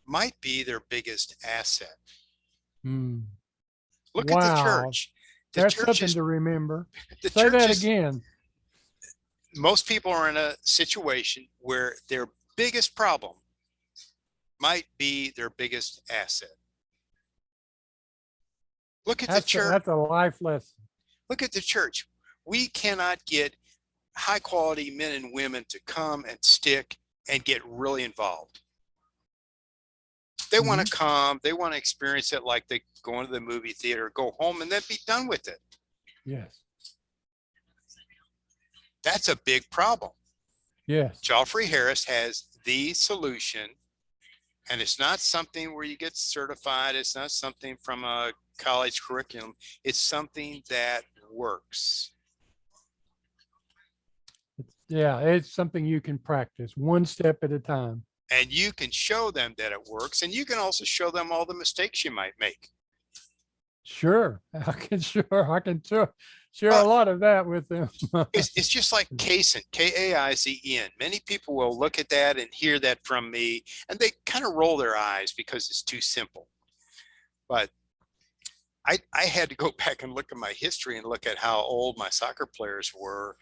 might be their biggest asset. Mm. Look at the Wow. church. The That's church something is to remember. the Say church that is again. most people are in a situation where their biggest problem might be their biggest asset. Look at the church. That's a life lesson. Look at the church. We cannot get high quality men and women to come and stick and get really involved. They want to come, they want to experience it like they go into the movie theater, go home, and then be done with it. Yes. That's a big problem. Yes. Geoffrey Harris has the solution, and it's not something where you get certified. It's not something from a college curriculum. It's something that works. Yeah, it's something you can practice one step at a time. And you can show them that it works, and you can also show them all the mistakes you might make. Sure, I can share a lot of that with them. It's just like KaiZen, KaiZen. Many people will look at that and hear that from me, and they kind of roll their eyes because it's too simple. But I had to go back and look at my history and look at how old my soccer players were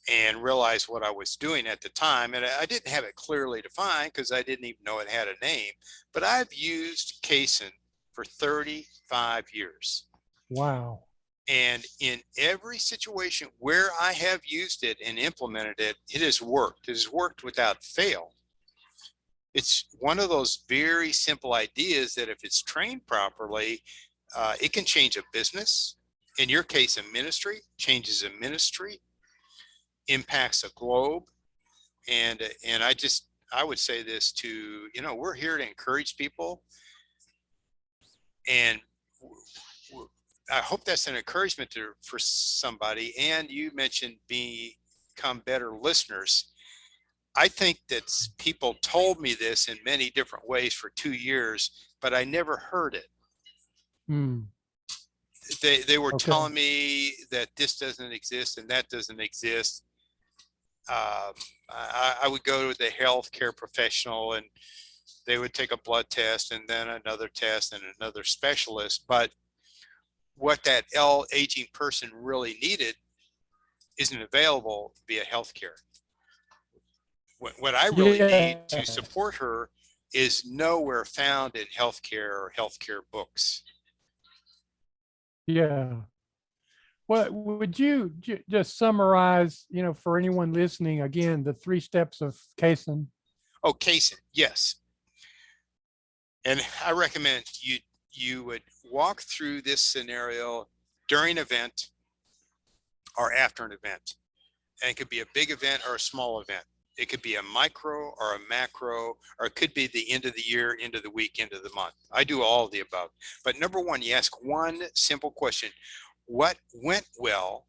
and realize what I was doing at the time. And I didn't have it clearly defined because I didn't even know it had a name, but I've used KaiZen for 35 years. Wow. And in every situation where I have used it and implemented it, it has worked. It has worked without fail. It's one of those very simple ideas that if it's trained properly, it can change a business. In your case, a ministry, changes a ministry, impacts a globe. And I would say this to, we're here to encourage people. And I hope that's an encouragement for somebody. And you mentioned become better listeners. I think that people told me this in many different ways for 2 years, but I never heard it. They were telling me that this doesn't exist and that doesn't exist. I would go to the healthcare professional and they would take a blood test and then another test and another specialist. But what that aging person really needed isn't available via healthcare. What I really need to support her is nowhere found in healthcare or healthcare books. Yeah. Well, would you just summarize, for anyone listening, again, the 3 steps of KaiZen? Oh, KaiZen, yes. And I recommend you would walk through this scenario during an event or after an event. And it could be a big event or a small event. It could be a micro or a macro, or it could be the end of the year, end of the week, end of the month. I do all of the above. But number one, you ask one simple question: what went well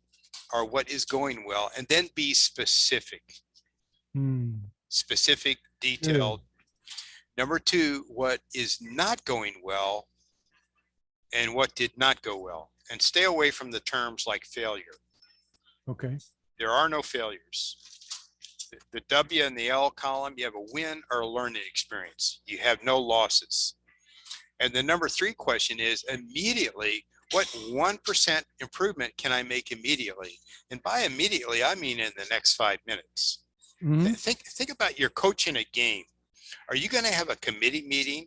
or what is going well? And then be specific. Specific, detailed. Number two, what is not going well and what did not go well? And stay away from the terms like failure. Okay. There are no failures. The W and the L column, you have a win or a learning experience. You have no losses. And the number 3 question is immediately, what 1% improvement can I make immediately? And by immediately, I mean in the next 5 minutes. Think about your coach in a game. Are you going to have a committee meeting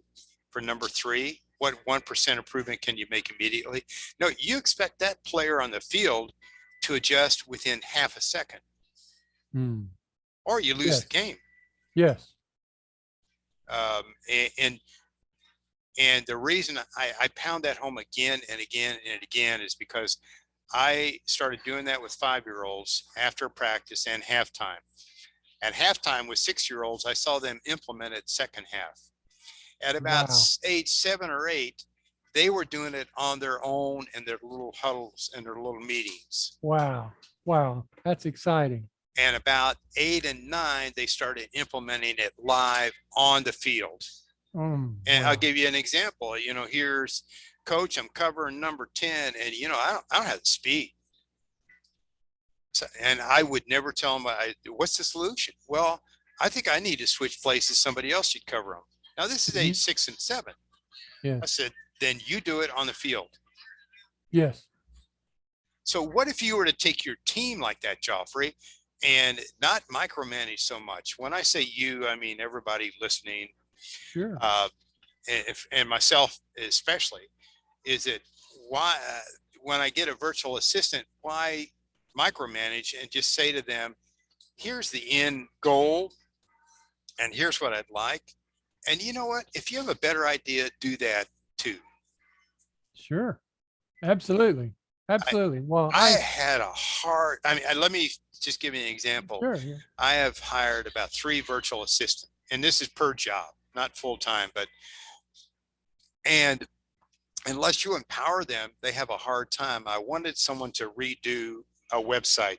for number 3? What 1% improvement can you make immediately? No, you expect that player on the field to adjust within half a second. Or you lose the game. Yes. And the reason I pound that home again and again and again is because I started doing that with 5-year-olds after practice and halftime. At halftime with 6-year-olds, I saw them implement it second half. At about age 7 or 8, they were doing it on their own in their little huddles and their little meetings. Wow. That's exciting. And about 8 and 9, they started implementing it live on the field. And I'll give you an example. Here's coach, I'm covering number 10, and I don't have the speed. So, and I would never tell them, what's the solution? Well, I think I need to switch places. Somebody else should cover them. Now this is age 6 and 7. I said, then you do it on the field. Yes. So what if you were to take your team like that, Geoffrey, and not micromanage so much? When I say you, I mean everybody listening. Sure. And myself especially. Is it why when I get a virtual assistant, why micromanage and just say to them, here's the end goal and here's what I'd like. And you know what? If you have a better idea, do that too. Sure. Absolutely. Absolutely. Well, I had a hard, let me just give you an example. sure. Yeah. I have hired about 3 virtual assistants, and this is per job, not full time, and unless you empower them, they have a hard time. I wanted someone to redo a website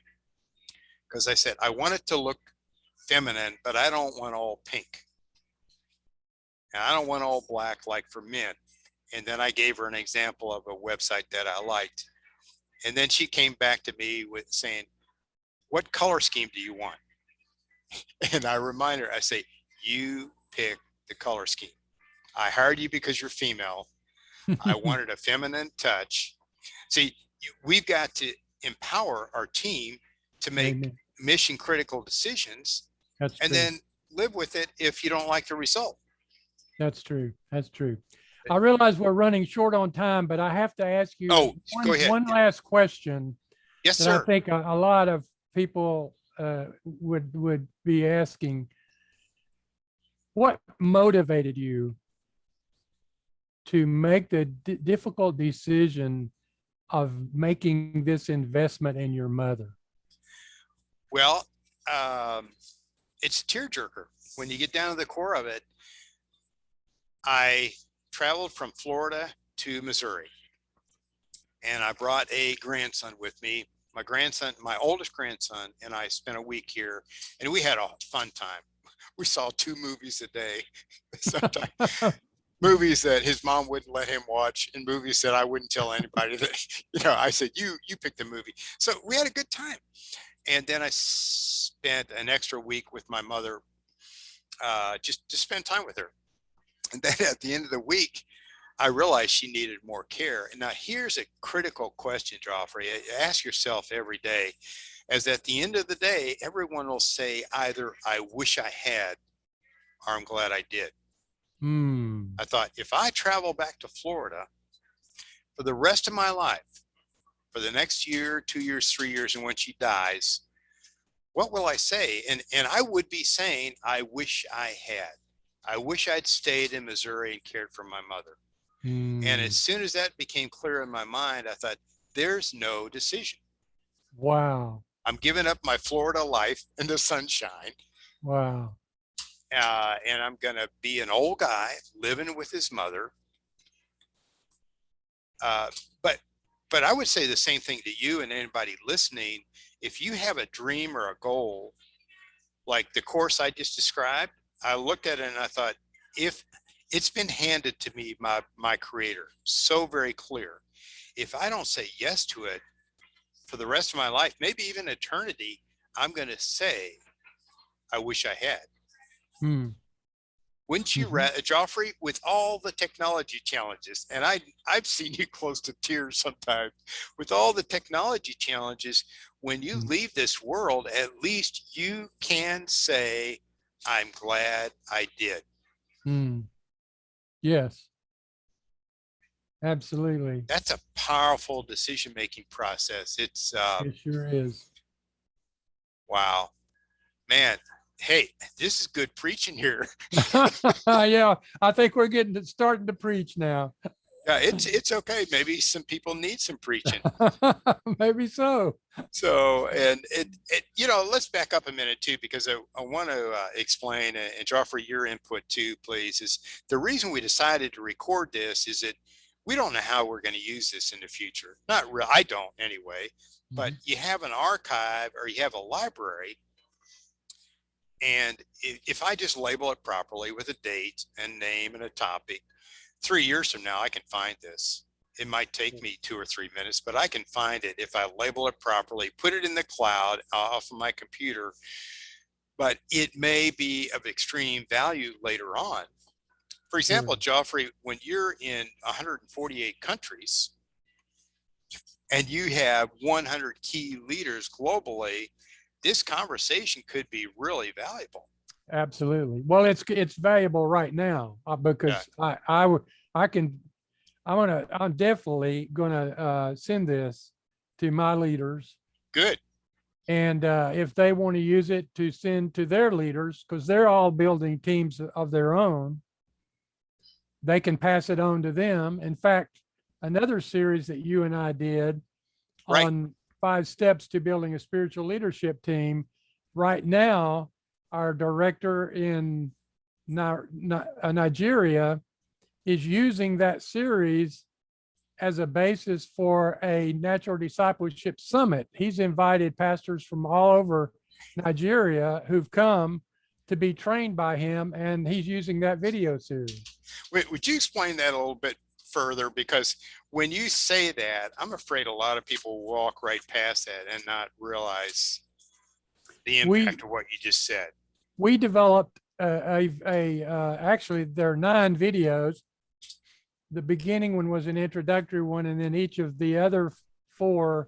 because I said, I want it to look feminine, but I don't want all pink. And I don't want all black like for men. And then I gave her an example of a website that I liked. And then she came back to me with saying, what color scheme do you want? And I remind her, I say, you pick the color scheme. I hired you because you're female. I wanted a feminine touch. See, we've got to empower our team to make Amen. mission critical decisions. That's and true. then live with it if you don't like the result. That's true. That's true. I realize we're running short on time, but I have to ask you Go ahead. one last question. Yes, that sir. I think a lot of people would be asking. What motivated you to make the difficult decision of making this investment in your mother? Well, it's a tearjerker. When you get down to the core of it, I traveled from Florida to Missouri, and I brought a grandson with me. My grandson, my oldest grandson, and I spent a week here, and we had a fun time. We saw 2 movies a day, sometimes movies that his mom wouldn't let him watch, and movies that I wouldn't tell anybody that, I said, you pick the movie. So we had a good time. And then I spent an extra week with my mother, just to spend time with her. And then at the end of the week, I realized she needed more care. And now here's a critical question, Geoffrey. Ask yourself every day, as at the end of the day, everyone will say either I wish I had, or I'm glad I did. I thought, if I travel back to Florida for the rest of my life, for the next year, 2 years, 3 years, and when she dies, what will I say? And I would be saying, I wish I had. I wish I'd stayed in Missouri and cared for my mother. And as soon as that became clear in my mind, I thought, there's no decision. Wow. I'm giving up my Florida life and the sunshine. Wow. And I'm going to be an old guy living with his mother. But I would say the same thing to you and anybody listening. If you have a dream or a goal, like the course I just described, I looked at it and I thought, if it's been handed to me by my creator, so very clear, if I don't say yes to it for the rest of my life, maybe even eternity, I'm going to say, I wish I had. Wouldn't you, Geoffrey, with all the technology challenges, and I've seen you close to tears sometimes, with all the technology challenges, when you leave this world, at least you can say, I'm glad I did. Yes. Absolutely. That's a powerful decision-making process. It's it sure is. Wow, man. Hey, this is good preaching here. Yeah, I think we're starting to preach now. Yeah, it's okay. Maybe some people need some preaching. Maybe so. So, and let's back up a minute too, because I want to explain, and Geoffrey, your input too, please, is the reason we decided to record this is that we don't know how we're going to use this in the future. Not real. I don't anyway, but you have an archive or you have a library. And if I just label it properly with a date and name and a topic, 3 years from now, I can find this. It might take me 2 or 3 minutes, but I can find it if I label it properly, put it in the cloud off of my computer. But it may be of extreme value later on. For example, Geoffrey, when you're in 148 countries and you have 100 key leaders globally, this conversation could be really valuable. Absolutely. Well, it's valuable right now because I'm definitely gonna send this to my leaders. Good. And if they want to use it to send to their leaders, because they're all building teams of their own, they can pass it on to them. In fact, another series that you and I did Right. on 5 steps to building a spiritual leadership team. Right now, our director in Nigeria is using that series as a basis for a natural discipleship summit. He's invited pastors from all over Nigeria who've come to be trained by him, and he's using that video series. Wait, would you explain that a little bit further? Because when you say that, I'm afraid a lot of people walk right past that and not realize the impact of what you just said. We developed actually there are 9 videos. The beginning one was an introductory one, and then each of the other 4,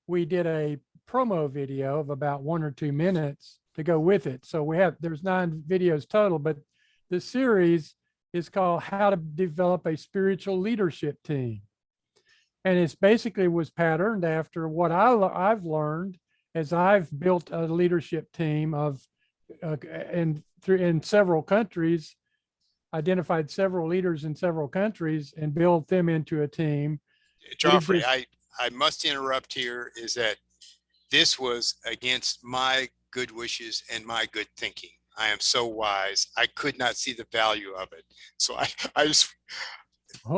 we did a promo video of about 1 or 2 minutes to go with it. So there's 9 videos total, but the series is called How to Develop a Spiritual Leadership Team. And it's basically was patterned after what I've learned as I've built a leadership team of in several countries, identified several leaders in several countries and built them into a team. Geoffrey, I must interrupt here, is that this was against my good wishes and my good thinking. I am so wise. I could not see the value of it. So I just,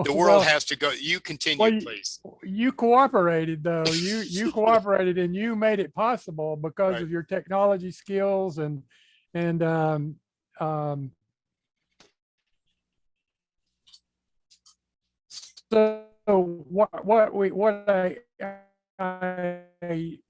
the world has to go. You continue, please. You cooperated though. You cooperated and you made it possible because of your technology skills and so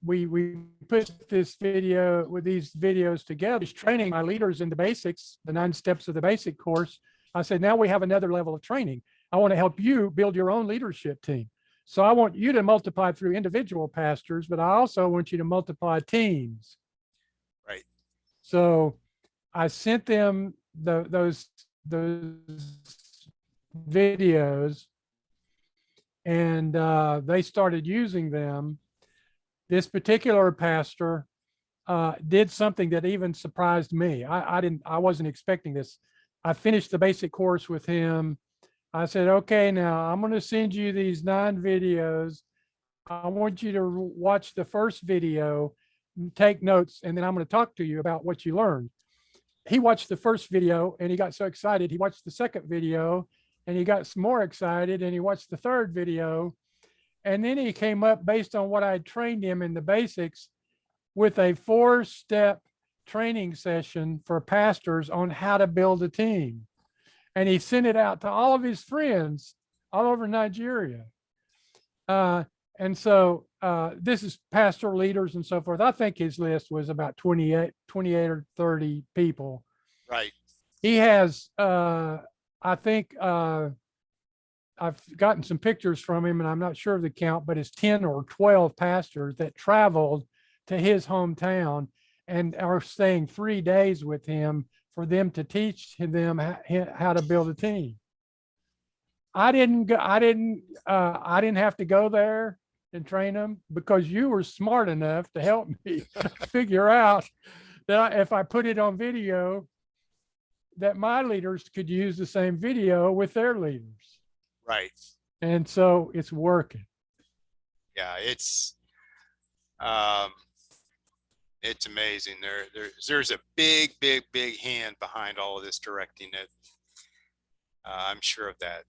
we put this video with these videos together, training my leaders in the basics, the 9 steps of the basic course. I said, now we have another level of training. I want to help you build your own leadership team. So I want you to multiply through individual pastors, but I also want you to multiply teams. Right. So I sent them those videos, and they started using them. This particular pastor did something that even surprised me. I wasn't expecting this. I finished the basic course with him. I said, okay, now I'm going to send you these 9 videos. I want you to watch the first video, take notes, and then I'm going to talk to you about what you learned. He watched the first video and he got so excited. He watched the second video and he got more excited, and he watched the third video. And then he came up, based on what I trained him in the basics, with a 4-step training session for pastors on how to build a team. And he sent it out to all of his friends all over Nigeria. And so this is pastor leaders and so forth. I think his list was about 28 or 30 people. Right. He has, I think I've gotten some pictures from him, and I'm not sure of the count, but it's 10 or 12 pastors that traveled to his hometown and are staying 3 days with him for them to teach them how to build a team. I didn't have to go there and train them, because you were smart enough to help me figure out that if I put it on video, that my leaders could use the same video with their leaders. Right. And so it's working. Yeah, it's amazing. There's a big hand behind all of this directing it. I'm sure of that.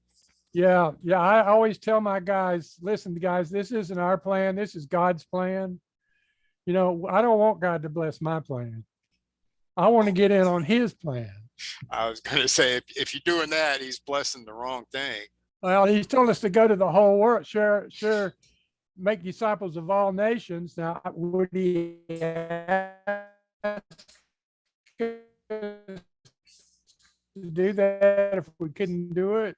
Yeah. I always tell my guys, listen, guys, this isn't our plan. This is God's plan. I don't want God to bless my plan. I want to get in on his plan. I was going to say, if you're doing that, he's blessing the wrong thing. Well, he's told us to go to the whole world, share, make disciples of all nations. Now, would he ask us to do that if we couldn't do it?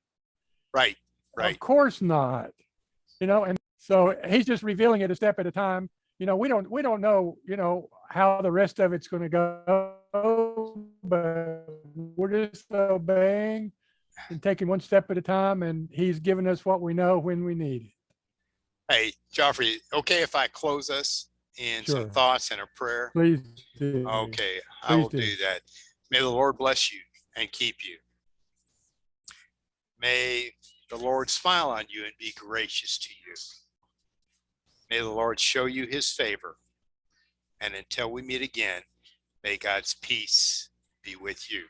Right. Of course not. And so he's just revealing it a step at a time. We don't know, how the rest of it's going to go, but we're just obeying and taking one step at a time, and he's given us what we know when we need it. Hey, Geoffrey, okay if I close us in some Sure. thoughts and a prayer? Please do. Okay, I Please will do. do that. May the Lord bless you and keep you. May the Lord smile on you and be gracious to you. May the Lord show you his favor. And until we meet again, may God's peace be with you.